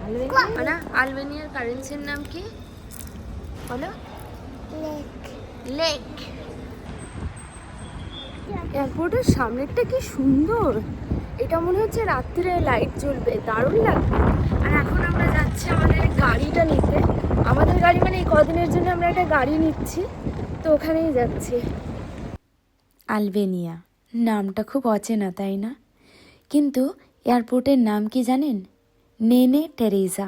মানে আলবেনিয়ার কারেন্সির নাম কি বলো? লেক। এয়ারপোর্টের সামনেরটা কি সুন্দর, এটা মনে হচ্ছে রাত্রিরে লাইট জ্বলবে, দারুণ লাগবে। আর এখন আমরা যাচ্ছি আমাদের গাড়িটা নিতে। আমাদের গাড়ি মানে এই কদিনের জন্য আমরা একটা গাড়ি নিচ্ছি, তো ওখানেই যাচ্ছি। আলবেনিয়া নামটা খুব অচেনা তাই না, কিন্তু এয়ারপোর্টের নাম কি জানেন? নেনে টেরেজা।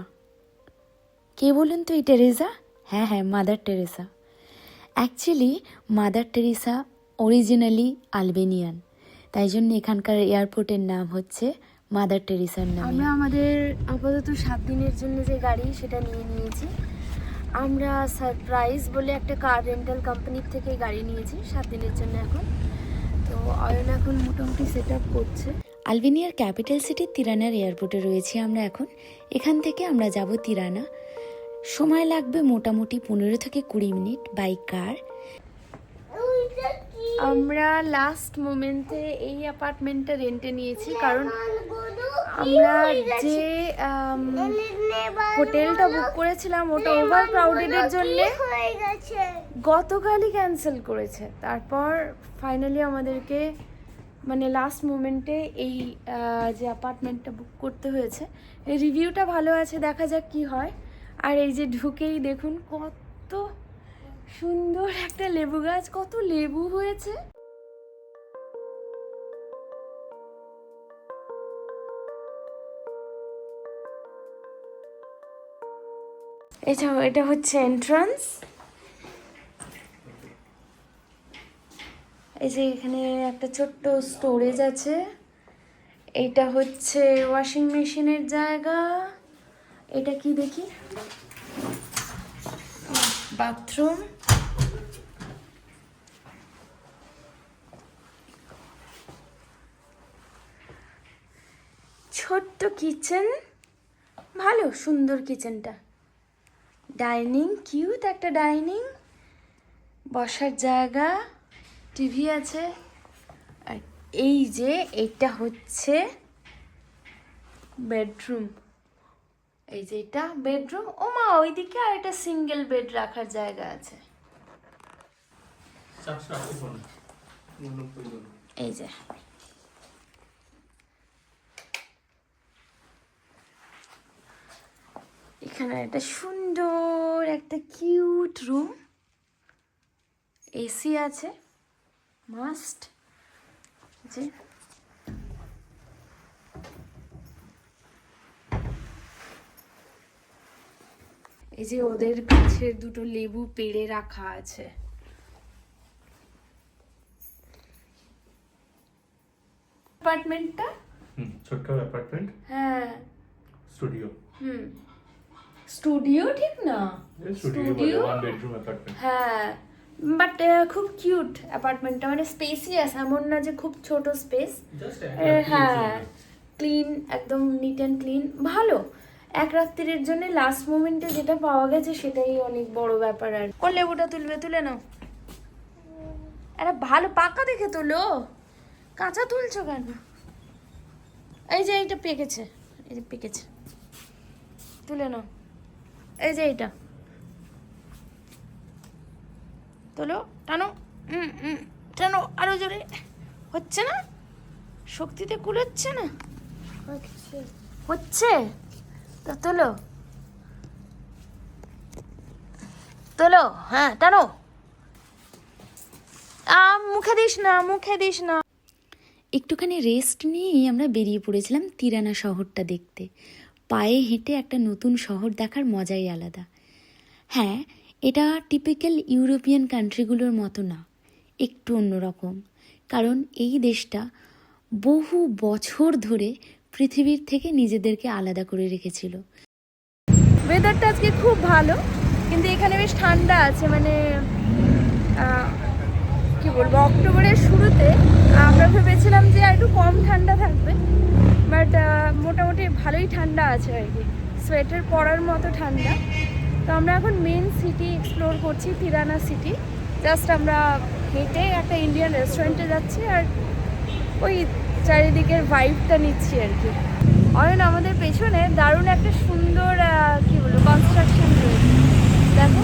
কে বলুন তো এই টেরেজা? হ্যাঁ হ্যাঁ, mother Teresa. Actually mother Teresa originally Albanian, তাই জন্য এখানকার এয়ারপোর্টের নাম হচ্ছে মাদার টেরেসার নামে। আমরা আমাদের আপাতত 7 দিনের জন্য যে গাড়ি সেটা নিয়ে নিয়েছি। আমরা সারপ্রাইজ বলে একটা কার রেন্টাল কোম্পানির থেকে গাড়ি নিয়েছি 7 দিনের জন্য। এখন তো অয়ন এখন মোটামুটি সেট আপ করছে। আলবেনিয়ার ক্যাপিটাল সিটি তিরানার এয়ারপোর্টে রয়েছি আমরা এখন। এখান থেকে আমরা যাব তিরানা। সময় লাগবে মোটামুটি 15 থেকে 20 মিনিট বাই কার। আমরা লাস্ট মোমেন্টে এই অ্যাপার্টমেন্টটা রেন্টে নিয়েছি, কারণ আমরা যে হোটেলটা বুক করেছিলাম ওটা ওভার ক্রাউডেডের জন্য গতকালই ক্যান্সেল করেছে। তারপর ফাইনালি আমাদেরকে মানে লাস্ট মোমেন্টে এই যে অ্যাপার্টমেন্টটা বুক করতে হয়েছে। এই রিভিউটা ভালো আছে, দেখা যাক কি হয়। আর এই যে ঢুকেই দেখুন কত সুন্দর একটা লেবু গাছ, কত লেবু হয়েছে। এটা হচ্ছে এন্ট্রান্স। এই যে এখানে একটা ছোট্ট স্টোরেজ আছে। এটা হচ্ছে ওয়াশিং মেশিনের জায়গা। এটা কি দেখি, বাথরুম। ছোট্ট কিচেন, ভালো সুন্দর কিচেনটা। ডাইনিং, কিউট একটা ডাইনিং, বসার জায়গা, টিভি আছে। আর এই যে এটা হচ্ছে বেডরুম। এই যে এটা বেডরুম। ও মা, ওইদিকে আর একটা সিঙ্গেল বেড রাখার জায়গা আছে। এই যে এখানে একটা সুন্দর একটা কিউট রুম, এসি আছে মাস্ট। যে এই যে ওদের গাছের দুটো লেবু পেড়ে রাখা আছে। অ্যাপার্টমেন্টটা ছোট্ট অ্যাপার্টমেন্ট। হ্যাঁ, স্টুডিও। স্টুডিও ঠিক না, স্টুডিও ওয়ান বেডরুম অ্যাপার্টমেন্ট। হ্যাঁ, বাট খুব কিউট অ্যাপার্টমেন্টটা, মানে স্পেসিয়াস, এমন না যে খুব ছোট স্পেস। হ্যাঁ, ক্লিন, একদম নিট অ্যান্ড ক্লিন, ভালো। এক রাত্রির জন্য লাস্ট মোমেন্টে যেটা পাওয়া গেছে সেটাই অনেক বড় ব্যাপার। আর কোন লেবুটা তুলবে? তুলে নাও। আরে ভালো পাকা দেখে তোলো, কাঁচা তুলছো কেন? এই যে এইটা পেকেছে, এই যে পেকেছে, তুলে নাও। এই যে এইটা তোলো, টানো, টানো আরো জোরে। হচ্ছে না, শক্তিতে কুলোচ্ছে না, হচ্ছে তো তোলো, তোলো, হ্যাঁ টানো। মুখে দিস না, মুখে দিস না। একটুখানি রেস্ট নিয়েই আমরা বেরিয়ে পড়েছিলাম তিরানা শহরটা দেখতে। পায়ে হেঁটে একটা নতুন শহর দেখার মজাই আলাদা। হ্যাঁ, এটা টিপিক্যাল ইউরোপিয়ান কান্ট্রিগুলোর মতো না, একটু অন্যরকম। কারণ এই দেশটা বহু বছর ধরে পৃথিবীর থেকে নিজেদেরকে আলাদা করে রেখেছিল। ওয়েদারটা আজকে খুব ভালো, কিন্তু এখানে বেশ ঠান্ডা আছে। মানে কি বলবো, অক্টোবরের শুরুতে আমরা ভেবেছিলাম যে একটু কম ঠান্ডা থাকবে, বাট মোটামুটি ভালোই ঠান্ডা আছে আর কি, সোয়েটার পরার মতো ঠান্ডা। তো আমরা এখন মেন সিটি এক্সপ্লোর করছি, তিরানা সিটি। জাস্ট আমরা হেঁটে একটা ইন্ডিয়ান রেস্টুরেন্টে যাচ্ছি আর ওই চারিদিকের ভাইবটা নিচ্ছি আর কি। অয়ন আমাদের পেছনে দারুণ একটা সুন্দর কি বলবো কনস্ট্রাকশন রয়েছে, দেখো।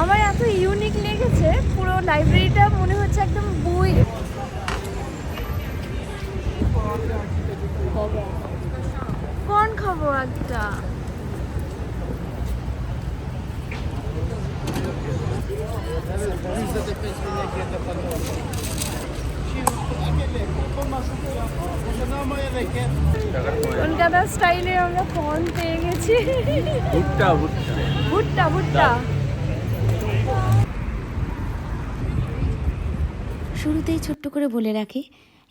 আমার এত ইউনিক লেগেছে, পুরো লাইব্রেরিটা মনে হচ্ছে একদম বই। কোন খাবো একটা? কলকাতা স্টাইলে আমরা কর্ন পেয়ে গেছি। ভুট্টা ভুট্টা ভুট্টা। শুরুতেই ছোট্ট করে বলে রাখি,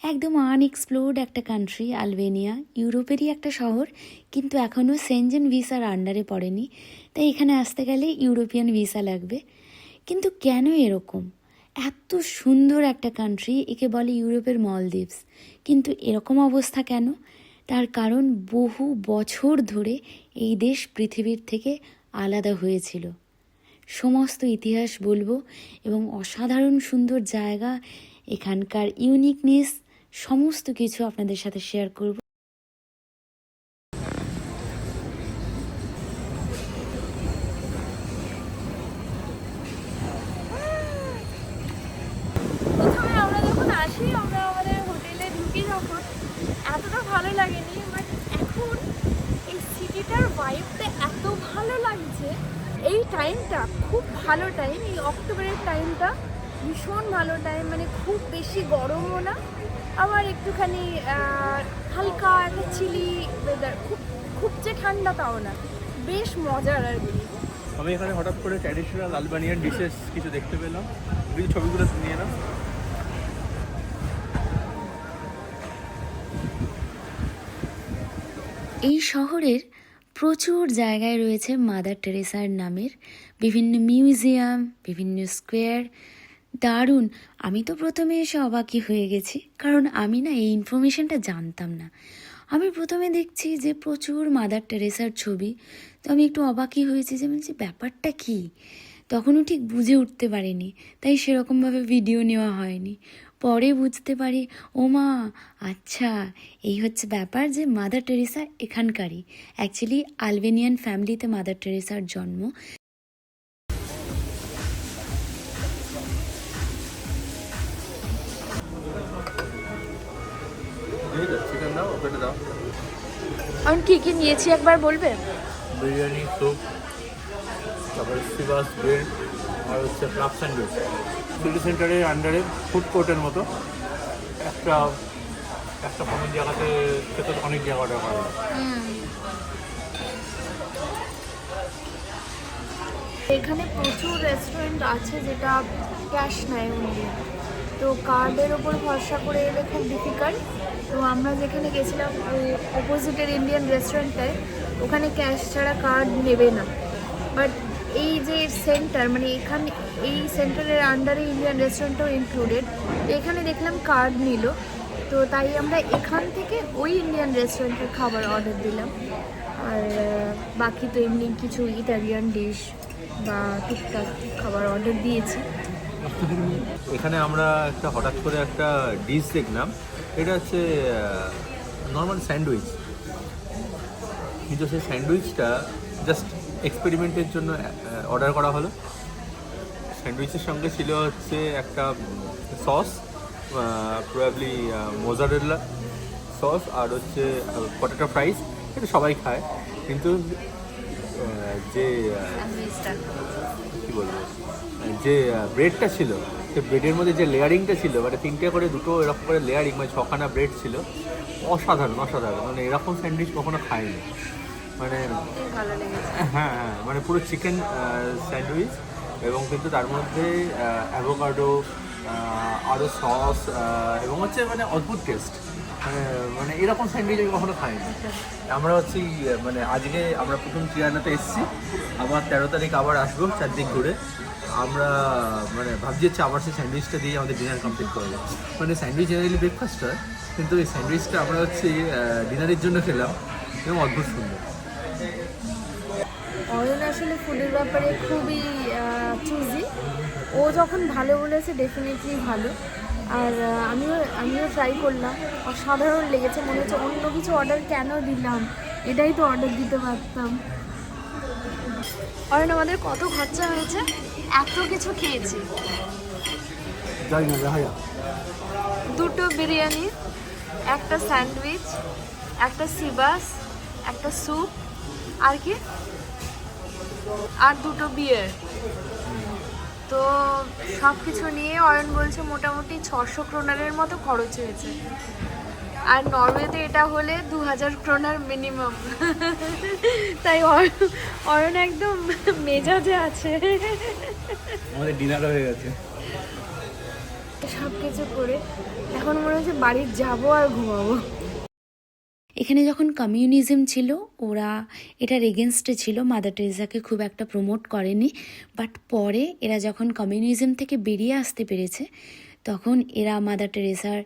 একদম আনএক্সপ্লোর্ড একটা কান্ট্রি আলবেনিয়া, ইউরোপেরই একটা শহর, কিন্তু এখনও সেনজেন ভিসার আন্ডারে পড়েনি, তাই এখানে আসতে গেলে ইউরোপিয়ান ভিসা লাগবে। কিন্তু কেন এরকম? এত সুন্দর একটা কান্ট্রি, একে বলে ইউরোপের মলদ্বীপস, কিন্তু এরকম অবস্থা কেন? তার কারণ বহু বছর ধরে এই দেশ পৃথিবীর থেকে আলাদা হয়েছিল। সমস্ত ইতিহাস বলবো এবং অসাধারণ সুন্দর জায়গা, এখানকার ইউনিকনেস, সমস্ত কিছু আপনাদের সাথে শেয়ার করব। প্রথমে আমরা যখন আসি, আমরা আমাদের হোটেলে ঢুকি যখন, এতটা ভালো লাগেনি, বাট এখন এই সিটিটার ভাইবটা এত ভালো লাগছে। এই টাইমটা খুব ভালো টাইম, এই অক্টোবরের টাইমটা ভীষণ ভালো টাইম, মানে খুব বেশি গরমও না, আবার একটুখানি হালকা একটা চিলি ওয়েদার, খুব খুব যে ঠান্ডা তাও না, বেশ মজার আর কি। আমি এখানে হঠাৎ করে ট্র্যাডিশনাল আলবানিয়ান ডিশেস কিছু দেখতে পেলাম, কিছু ছবিগুলো নিয়ে নাও। এই শহরের প্রচুর জায়গায় রয়েছে মাদার টেরেসার নামের বিভিন্ন মিউজিয়াম, বিভিন্ন স্কোয়ার, দারুণ। আমি তো প্রথমে এসে অবাকই হয়ে গেছি, কারণ আমি না এই ইনফরমেশনটা জানতাম না। আমি প্রথমে দেখছি যে প্রচুর মাদার টেরেসার ছবি, তো আমি একটু অবাকই হয়েছি যে বলছি ব্যাপারটা কী, তখনও ঠিক বুঝে উঠতে পারিনি, তাই সেরকমভাবে ভিডিও নেওয়া হয়নি। পরে বুঝতে পারি, ও মা আচ্ছা এই হচ্ছে ব্যাপার, যে মাদার টেরেসা এখানকারই, অ্যাকচুয়ালি আলবেনিয়ান ফ্যামিলিতে মাদার টেরেসার জন্ম। চিকেন দাও, ওটা দাও। আমি কী কী নিয়েছি একবার বলবে? বিরিয়ানি, স্যুপ, তারপরে সিবাস ব্রেড, আর হচ্ছে ফ্লাফ স্যান্ডউইচ। সিটি সেন্টারের আন্ডারে ফুড কোর্টের মতো একটা কোনো জায়গাতে খেতে অনেক জায়গা অর্ডার করা যায়। এখানে প্রচুর রেস্টুরেন্ট আছে যেটা ক্যাশ নেয় উনি, তো কার্ডের ওপর ভরসা করে এলে খুব ডিফিকাল্ট। তো আমরা যেখানে গেছিলাম ওই অপোজিটের ইন্ডিয়ান রেস্টুরেন্টটায়, ওখানে ক্যাশ ছাড়া কার্ড নেবে না। বাট এই যে সেন্টার, মানে এখানে এই সেন্টারের আন্ডারে ইন্ডিয়ান রেস্টুরেন্টও ইনক্লুডেড, এখানে দেখলাম কার্ড নিল, তো তাই আমরা এখান থেকে ওই ইন্ডিয়ান রেস্টুরেন্টের খাবার অর্ডার দিলাম। আর বাকি তো এমনি কিছু ইটালিয়ান ডিশ বা টুকটাক খাবার অর্ডার দিয়েছি। এখানে আমরা হঠাৎ করে একটা ডিশ দেখলাম, এটা হচ্ছে নর্মাল স্যান্ডউইচ, কিন্তু সেই স্যান্ডউইচটা জাস্ট এক্সপেরিমেন্টের জন্য অর্ডার করা হলো। স্যান্ডউইচের সঙ্গে ছিল হচ্ছে একটা সস, প্রবাবলি মোজারেলা সস, আর হচ্ছে পটেটো ফ্রাইস। এটা সবাই খায়, কিন্তু যে কী বলবো, যে ব্রেডটা ছিল, সে ব্রেডের মধ্যে যে লেয়ারিংটা ছিল, মানে তিনটে করে দুটো এরকম করে লেয়ারিং, মানে 6খানা ব্রেড ছিল, অসাধারণ অসাধারণ। মানে এরকম স্যান্ডউইচ কখনো খাইনি, মানে হ্যাঁ, মানে পুরো চিকেন স্যান্ডউইচ, এবং কিন্তু তার মধ্যে অ্যাভোকাডো, আরও সস, এবং হচ্ছে মানে অদ্ভুত টেস্ট। মানে এরকম স্যান্ডউইচ আমি কখনো খাইনি। আমরা হচ্ছে মানে আজকে আমরা প্রথম চিরানাতে এসেছি, আবার 13 তারিখ আবার আসবো চারদিক ঘুরে। আমরা মানে ভাবছি হচ্ছে আবার সেই স্যান্ডউইচটা দিয়ে আমাদের ডিনার কমপ্লিট করবো। মানে স্যান্ডউইচ জেনারেলি ব্রেকফাস্ট হয়, কিন্তু এই স্যান্ডউইচটা আমরা হচ্ছে ডিনারের জন্য খেলাম, এবং অদ্ভুত সুন্দর। অয়ন আসলে ফুডের ব্যাপারে খুবই চুজি, ও যখন ভালো বলেছে ডেফিনেটলি ভালো। আর আমিও ট্রাই করলাম, অসাধারণ লেগেছে। মনে হচ্ছে অন্য কিছু অর্ডার কেন দিলাম, এটাই তো অর্ডার দিতে পারতাম। অয়ন, আমাদের কত খরচা হয়েছে, এত কিছু খেয়েছি। দুটো বিরিয়ানি, একটা স্যান্ডউইচ, একটা সিবাস, একটা স্যুপ, আর কি, আর দুটো বিয়ার। তো সব কিছু নিয়ে অয়ন বলছে মোটামুটি 600 ক্রোনারের মতো খরচ হয়েছে। আর নরওয়েতে এটা হলে 2000 ক্রোনার মিনিমাম। তাই অয়ন একদম মেজাজে আছে। আমাদের ডিনার হয়ে গেছে। সব কিছু করে এখন মনে হচ্ছে বাড়ি যাবো আর ঘুমাবো। এখানে যখন কমিউনিজম ছিল ওরা এটার এগেনস্টে ছিল, মাদার টেরেসাকে খুব একটা প্রমোট করেনি। বাট পরে এরা যখন কমিউনিজম থেকে বেরিয়ে আসতে পেরেছে তখন এরা মাদার টেরেসার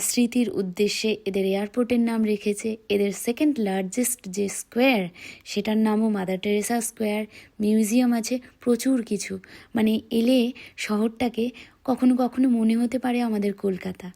স্মৃতির উদ্দেশ্যে এদের এয়ারপোর্টের নাম রেখেছে। এদের সেকেন্ড লার্জেস্ট যে স্কোয়ার সেটার নামও মাদার টেরেসা স্কোয়ার। মিউজিয়াম আছে প্রচুর কিছু, মানে এলে শহরটাকে কখনো কখনো মনে হতে পারে আমাদের কলকাতা।